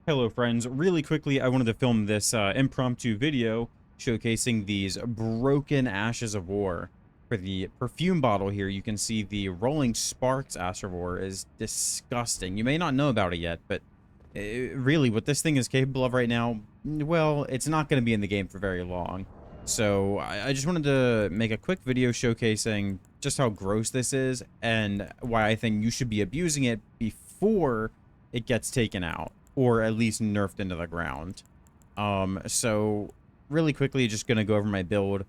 Hello friends, really quickly I wanted to film this impromptu video showcasing these broken Ashes of War. For the perfume bottle here, you can see the Rolling Sparks Ash of War is disgusting. You may not know about it yet, but really what this thing is capable of right now, well, it's not going to be in the game for very long. So I just wanted to make a quick video showcasing just how gross this is and why I think you should be abusing it before it gets taken out, or at least nerfed into the ground. So really quickly, just gonna go over my build.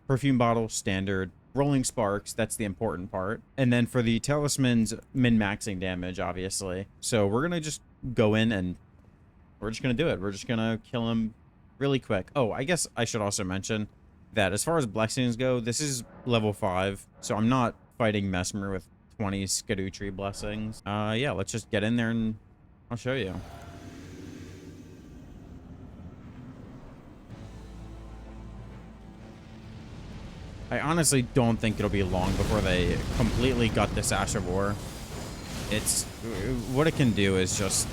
Perfume bottle, standard. Rolling sparks, that's the important part. And then for the talismans, min-maxing damage, obviously. So we're gonna just go in and we're just gonna do it. We're just gonna kill him really quick. Oh, I guess I should also mention that as far as blessings go, this is level 5, so I'm not fighting Mesmer with 20 Skadoo blessings. Yeah, let's just get in there and I'll show you. I honestly don't think it'll be long before they completely gut this Ash of War. It's... what it can do is just...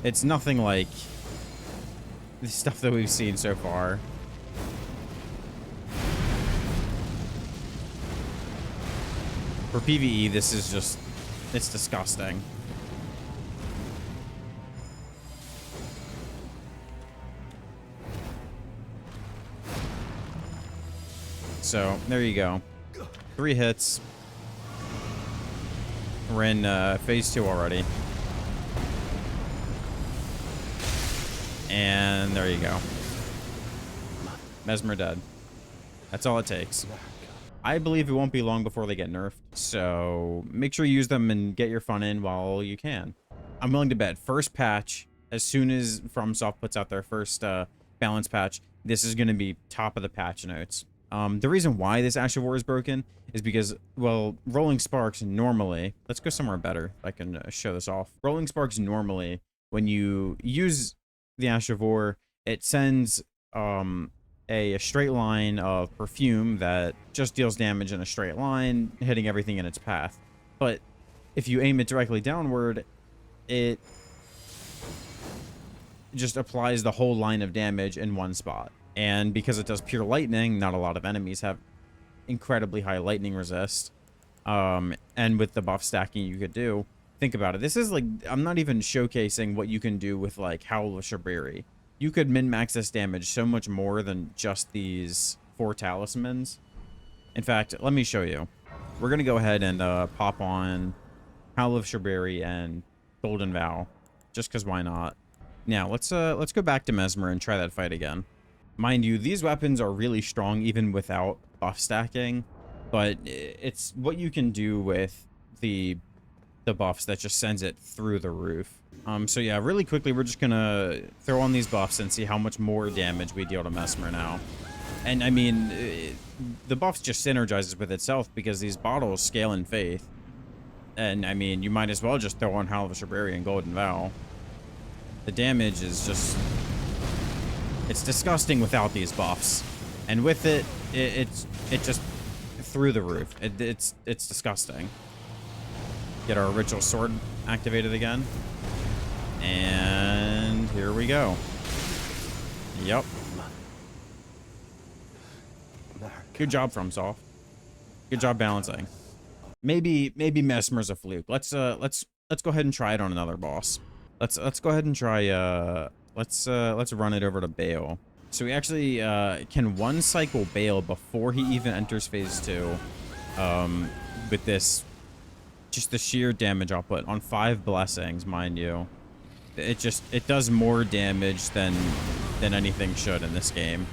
it's nothing like the stuff that we've seen so far. For PvE, this is just... it's disgusting. So, there you go. 3 hits. We're in phase 2 already. And there you go. Mesmer dead. That's all it takes. I believe it won't be long before they get nerfed, so make sure you use them and get your fun in while you can. I'm willing to bet first patch, as soon as FromSoft puts out their first balance patch, this is going to be top of the patch notes. The reason why this Ash of War is broken is because, well, Rolling Sparks normally... let's go somewhere better if I can show this off. Rolling Sparks normally, when you use the Ash of War, it sends a straight line of perfume that just deals damage in a straight line, hitting everything in its path. But if you aim it directly downward, it just applies the whole line of damage in one spot. And because it does pure lightning, not a lot of enemies have incredibly high lightning resist. And with the buff stacking you could do, think about it. This is like, I'm not even showcasing what you can do with like Howl of Shabiri. You could min-max this damage so much more than just these 4 talismans. In fact, let me show you. We're going to go ahead and pop on Howl of Shabiri and Golden Vow, just because why not? Now, let's go back to Mesmer and try that fight again. Mind you, these weapons are really strong even without buff stacking, but it's what you can do with the buffs that just sends it through the roof. So yeah, really quickly, we're just gonna throw on these buffs and see how much more damage we deal to Mesmer now. And I mean, the buffs just synergizes with itself because these bottles scale in faith. And I mean, you might as well just throw on Howl of Shabiri and Golden Vow. The damage is just... it's disgusting without these buffs. And with it, it's just through the roof. It's disgusting. Get our ritual sword activated again. And here we go. Yep. Good job, FromSoft. Good job balancing. Maybe Mesmer's a fluke. Let's go ahead and try it on another boss. Let's go ahead and try let's run it over to Bale. So we actually can one cycle Bale before he even enters phase 2. With this, just the sheer damage output on 5 blessings, mind you. It does more damage than anything should in this game.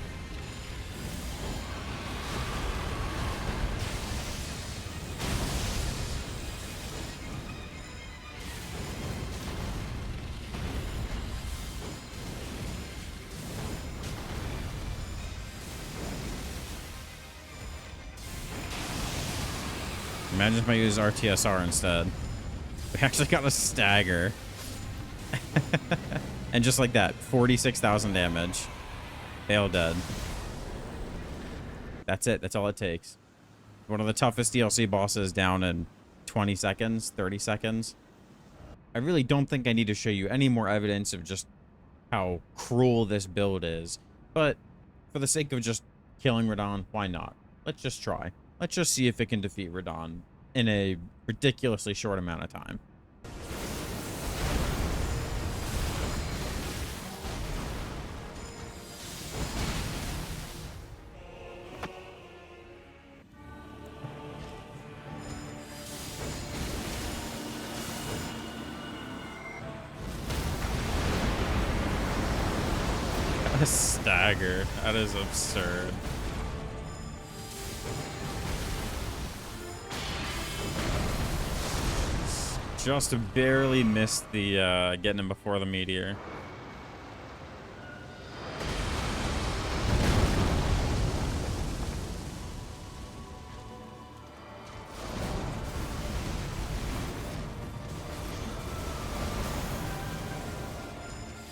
Imagine if I use RTSR instead. We actually got a stagger. And just like that, 46,000 damage. Bale dead. That's it. That's all it takes. One of the toughest DLC bosses down in 20 seconds, 30 seconds. I really don't think I need to show you any more evidence of just how cruel this build is. But for the sake of just killing Radon, why not? Let's just try. Let's just see if it can defeat Radon in a ridiculously short amount of time. A stagger. That is absurd. Just barely missed the getting him before the meteor.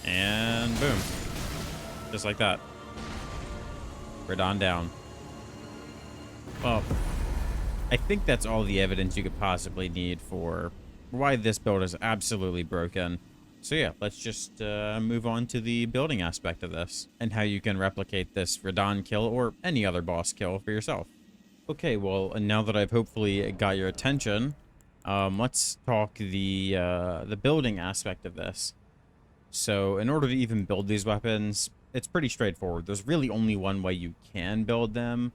And boom. Just like that. Radon down. Well, I think that's all the evidence you could possibly need for why this build is absolutely broken. So yeah, let's just move on to the building aspect of this and how you can replicate this Radon kill or any other boss kill for yourself. Okay, well, now that I've hopefully got your attention, let's talk the building aspect of this. So in order to even build these weapons, it's pretty straightforward. There's really only one way you can build them,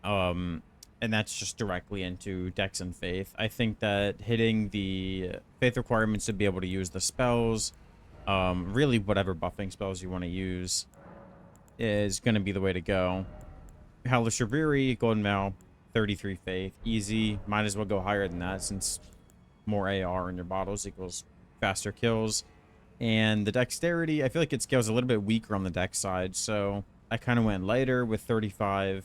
and that's just directly into Dex and Faith. I think that hitting the Faith requirements to be able to use the spells, really whatever buffing spells you want to use, is going to be the way to go. Hellish Shabiri, Golden Mail, 33 Faith, easy. Might as well go higher than that since more AR in your bottles equals faster kills. And the dexterity, I feel like it scales a little bit weaker on the dex side, so I kind of went lighter with 35.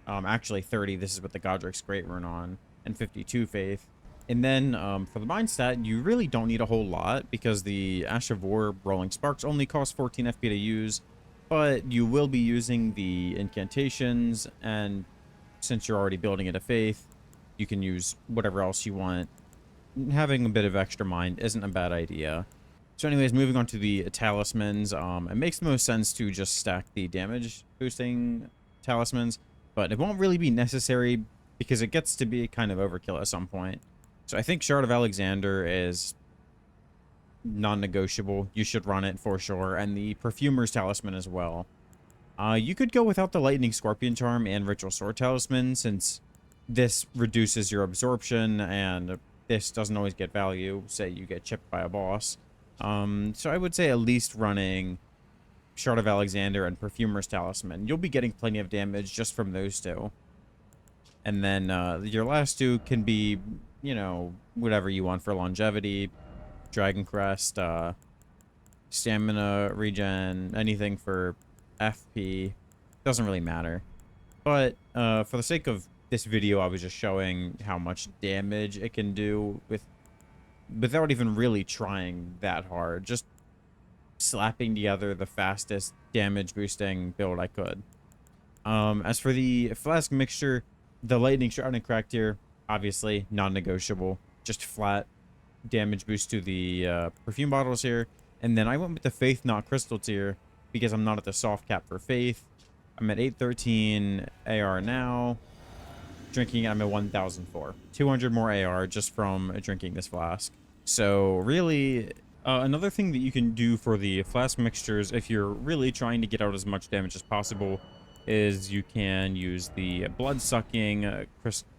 Actually 30, this is with the Godric's Great Rune on, and 52 Faith. And then for the Mind stat, you really don't need a whole lot because the Ash of War Rolling Sparks only cost 14 FP to use, but you will be using the incantations, and since you're already building it a Faith, you can use whatever else you want. Having a bit of extra mind isn't a bad idea. So anyways, moving on to the talismans, it makes the most sense to just stack the damage boosting talismans, but it won't really be necessary because it gets to be kind of overkill at some point. So I think Shard of Alexander is non-negotiable. You should run it for sure, and the Perfumer's Talisman as well. You could go without the Lightning Scorpion Charm and Ritual Sword Talisman, since this reduces your absorption, and this doesn't always get value. Say you get chipped by a boss. So I would say at least running Shard of Alexander and Perfumer's Talisman. You'll be getting plenty of damage just from those two. And then your last two can be, you know, whatever you want for longevity. Dragon Crest, stamina regen, anything for FP. Doesn't really matter. But for the sake of this video, I was just showing how much damage it can do without even really trying that hard. Just slapping together the fastest damage boosting build I could. As for the flask mixture, the lightning shroud and cracked tier, obviously non-negotiable. Just flat damage boost to the perfume bottles here. And then I went with the Faith Not Crystal tier because I'm not at the soft cap for Faith. I'm at 813 AR now. Drinking, I'm at 1004. 200 more AR just from drinking this flask. So really, another thing that you can do for the flask mixtures, if you're really trying to get out as much damage as possible, is you can use the blood-sucking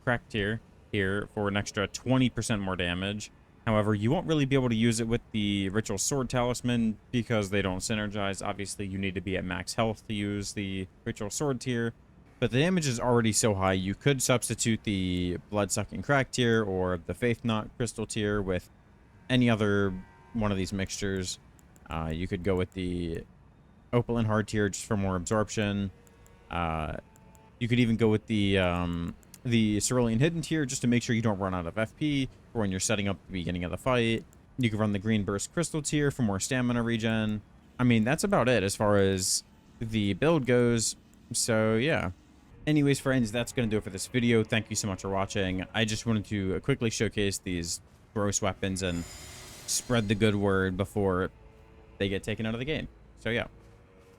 crack tier here for an extra 20% more damage. However, you won't really be able to use it with the Ritual Sword Talisman because they don't synergize. Obviously, you need to be at max health to use the Ritual Sword tier. But the damage is already so high, you could substitute the Blood-Sucking Crack tier or the Faith Not Crystal tier with any other one of these mixtures. You could go with the Opalent Hard tier just for more absorption. You could even go with the Cerulean Hidden tier just to make sure you don't run out of FP for when you're setting up the beginning of the fight. You could run the Green Burst Crystal tier for more stamina regen. I mean, that's about it as far as the build goes. So, yeah. Anyways, friends, that's going to do it for this video. Thank you so much for watching. I just wanted to quickly showcase these gross weapons and spread the good word before they get taken out of the game. So yeah.